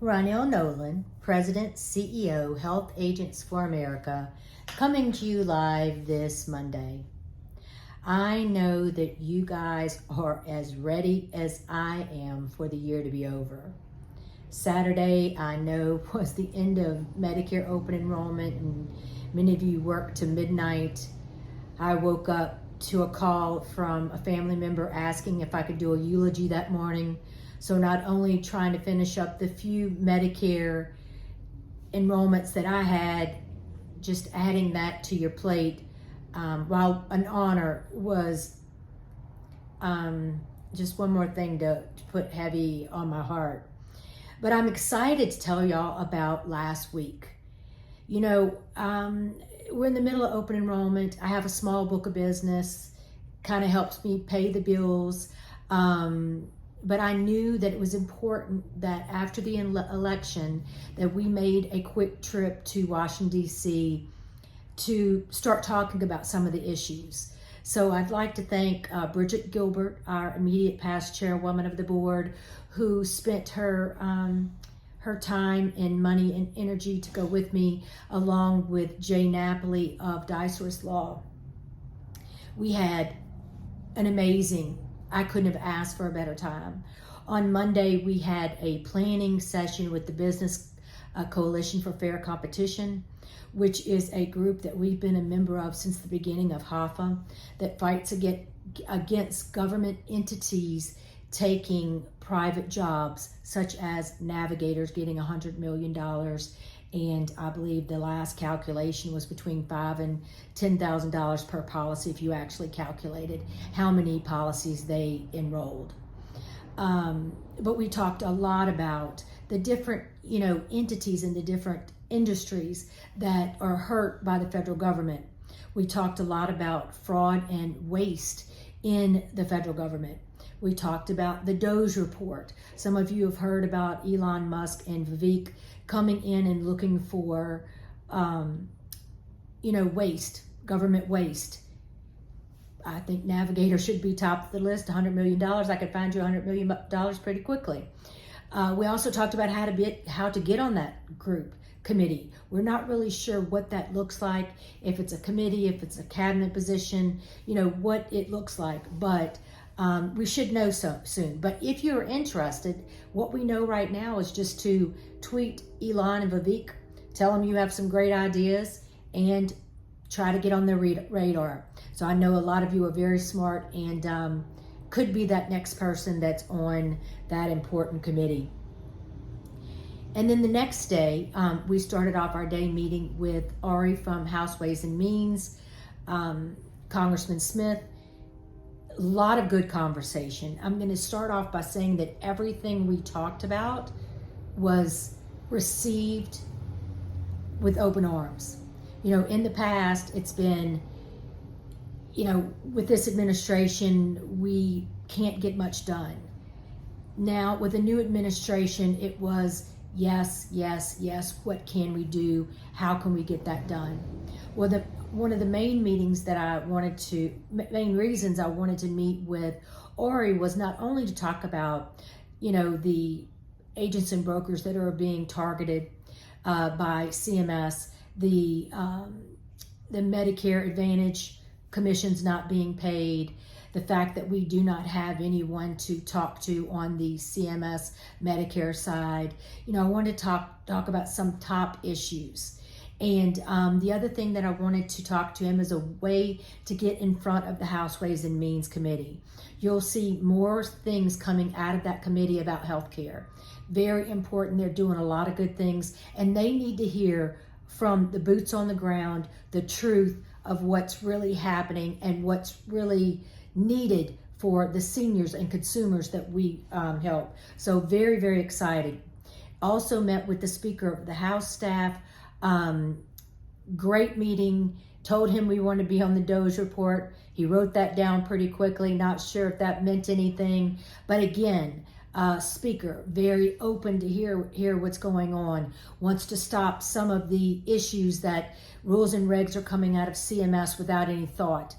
Ronell Nolan, President, CEO, Health Agents for America, coming to you live this Monday. I know that you guys are as ready as I am for the year to be over. Saturday, I know, was the end of Medicare open enrollment, and many of you worked to midnight. I woke up to a call from a family member asking if I could do a eulogy that morning. So not only trying to finish up the few Medicare enrollments that I had, just adding that to your plate, while an honor was just one more thing to put heavy on my heart. But I'm excited to tell y'all about last week. You know, we're in the middle of open enrollment. I have a small book of business, kind of helps me pay the bills. But I knew that it was important that after the election that we made a quick trip to Washington, D.C. to start talking about some of the issues. So I'd like to thank Bridget Gilbert, our immediate past chairwoman of the board, who spent her time and money and energy to go with me, along with Jay Napoli of Diceworth Law. We had an amazing, I couldn't have asked for a better time. On Monday, we had a planning session with the Business Coalition for Fair Competition, which is a group that we've been a member of since the beginning of HAFA, that fights against government entities taking private jobs, such as navigators getting $100 million. And I believe the last calculation was between $5,000 and $10,000 per policy if you actually calculated how many policies they enrolled. But we talked a lot about the different, entities in the different industries that are hurt by the federal government. We talked a lot about fraud and waste in the federal government. We talked about the Doge report. Some of you have heard about Elon Musk and Vivek coming in and looking for, waste, government waste. I think Navigator should be top of the list, $100 million. I could find you $100 million pretty quickly. We also talked about how to get on that committee. We're not really sure what that looks like, if it's a committee, if it's a cabinet position, what it looks like. But we should know soon. But if you're interested, what we know right now is just to tweet Elon and Vivek, tell them you have some great ideas, and try to get on their radar. So I know a lot of you are very smart and could be that next person that's on that important committee. And then the next day, we started off our day meeting with Ari from House Ways and Means, Congressman Smith. A lot of good conversation. I'm going to start off by saying that everything we talked about was received with open arms. In the past, it's been, with this administration, we can't get much done. Now, with a new administration, it was yes, yes, yes. What can we do? How can we get that done? Well, one of the main reasons I wanted to meet with Ori was not only to talk about, the agents and brokers that are being targeted by CMS, the Medicare Advantage commissions not being paid, the fact that we do not have anyone to talk to on the CMS Medicare side. I wanted to talk about some top issues. And the other thing that I wanted to talk to him is a way to get in front of the House Ways and Means Committee. You'll see more things coming out of that committee about healthcare. Very important. They're doing a lot of good things, and they need to hear from the boots on the ground the truth of what's really happening and what's really needed for the seniors and consumers that we help. So very, very excited. Also met with the Speaker of the House staff. Great meeting. Told him we want to be on the Doge report. He wrote that down pretty quickly. Not sure if that meant anything, but again, Speaker very open to hear what's going on. Wants to stop some of the issues that rules and regs are coming out of CMS without any thought.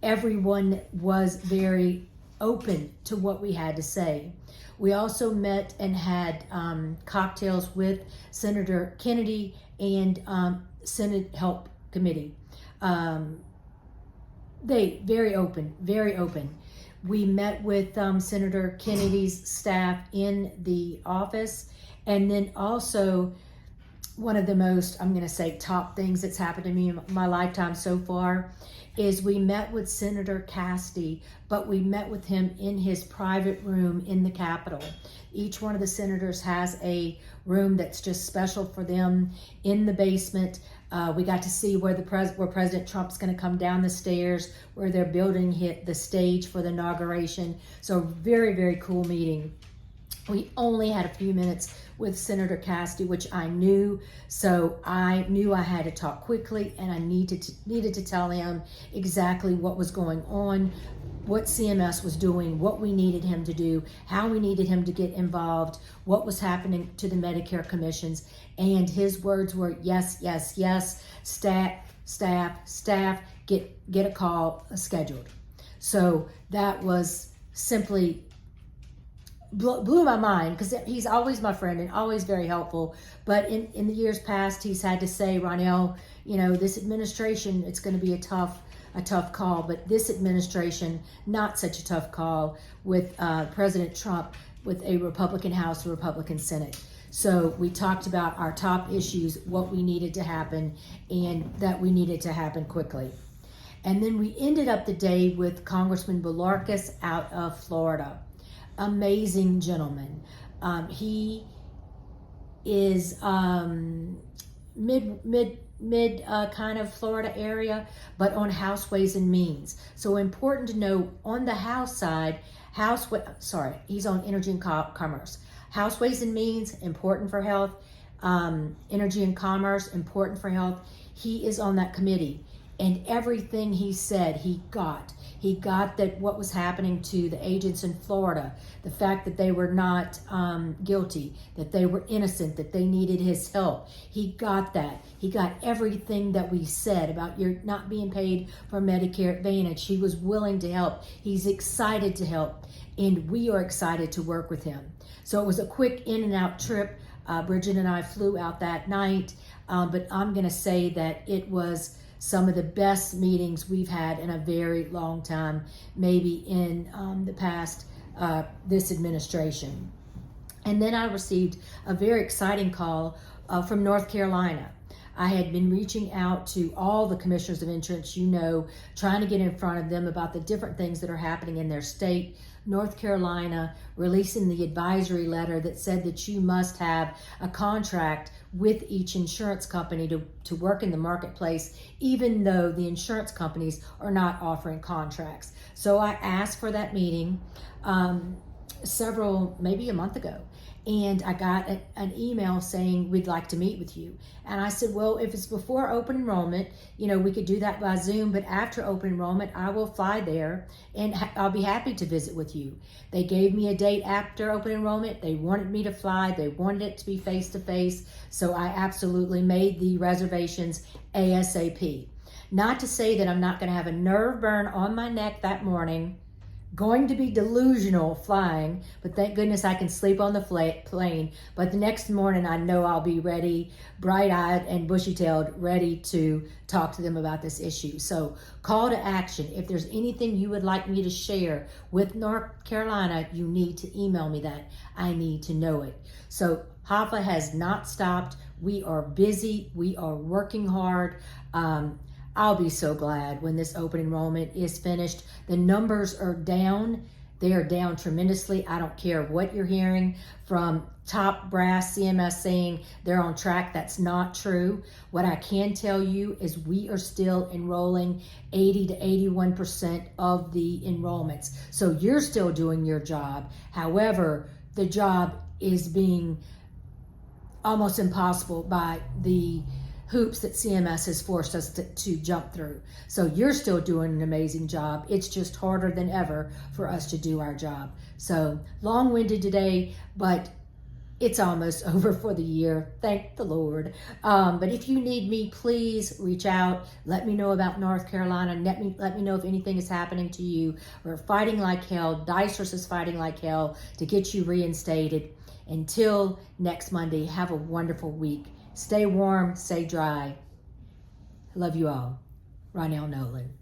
Everyone was very open to what we had to say. We also met and had cocktails with Senator Kennedy and Senate Help Committee. They very open, very open. We met with Senator Kennedy's staff in the office, and then also one of the most, I'm going to say, top things that's happened to me in my lifetime so far is we met with Senator Cassidy, but we met with him in his private room in the Capitol. Each one of the senators has a room that's just special for them in the basement. We got to see where President Trump's going to come down the stairs, where they're building the stage for the inauguration. So very, very cool meeting. We only had a few minutes with Senator Cassidy, which I knew, so I knew I had to talk quickly, and I needed to tell him exactly what was going on, what CMS was doing, what we needed him to do, how we needed him to get involved, what was happening to the Medicare commissions. And his words were, yes, yes, yes, staff, get a call scheduled. So that was simply blew my mind, because he's always my friend and always very helpful. But in the years past, he's had to say, Ronell, this administration, it's going to be a tough call. But this administration, not such a tough call with President Trump, with a Republican House, a Republican Senate. So we talked about our top issues, what we needed to happen, and that we needed to happen quickly. And then we ended up the day with Congressman Boularcus out of Florida. Amazing gentleman. He is mid kind of Florida area, but on House Ways and Means. So important to know, on the House side, he's on Energy and Commerce. House Ways and Means, important for health. Energy and Commerce, important for health. He is on that committee, and everything he said, he got. He got that what was happening to the agents in Florida, the fact that they were not guilty, that they were innocent, that they needed his help. He got that. He got everything that we said about you're not being paid for Medicare Advantage. He was willing to help. He's excited to help, and we are excited to work with him. So it was a quick in and out trip. Bridget and I flew out that night, but I'm going to say that it was some of the best meetings we've had in a very long time, maybe in the past, this administration. And then I received a very exciting call from North Carolina. I had been reaching out to all the commissioners of insurance, trying to get in front of them about the different things that are happening in their state. North Carolina releasing the advisory letter that said that you must have a contract with each insurance company to work in the marketplace, even though the insurance companies are not offering contracts. So I asked for that meeting maybe a month ago. And I got an email saying, we'd like to meet with you. And I said, well, if it's before open enrollment, we could do that by Zoom, but after open enrollment, I will fly there and I'll be happy to visit with you. They gave me a date after open enrollment. They wanted me to fly. They wanted it to be face-to-face. So I absolutely made the reservations ASAP. Not to say that I'm not going to have a nerve burn on my neck that morning, going to be delusional flying, but thank goodness I can sleep on the plane. But the next morning, I know I'll be ready, bright-eyed and bushy-tailed, ready to talk to them about this issue. So call to action. If there's anything you would like me to share with North Carolina, you need to email me that. I need to know it. So HAFA has not stopped. We are busy. We are working hard. I'll be so glad when this open enrollment is finished. The numbers are down. They are down tremendously. I don't care what you're hearing from top brass CMS saying they're on track. That's not true. What I can tell you is we are still enrolling 80 to 81% of the enrollments. So you're still doing your job. However, the job is being almost impossible by the hoops that CMS has forced us to jump through. So you're still doing an amazing job. It's just harder than ever for us to do our job. So long-winded today, but It's almost over for the year. Thank the Lord. But if you need me, please reach out. Let me know about North Carolina. Let me know if anything is happening to you. We're fighting like hell. Dicers is fighting like hell to get you reinstated. Until next Monday, have a wonderful week. Stay warm, stay dry. Love you all. Ronell Nolan.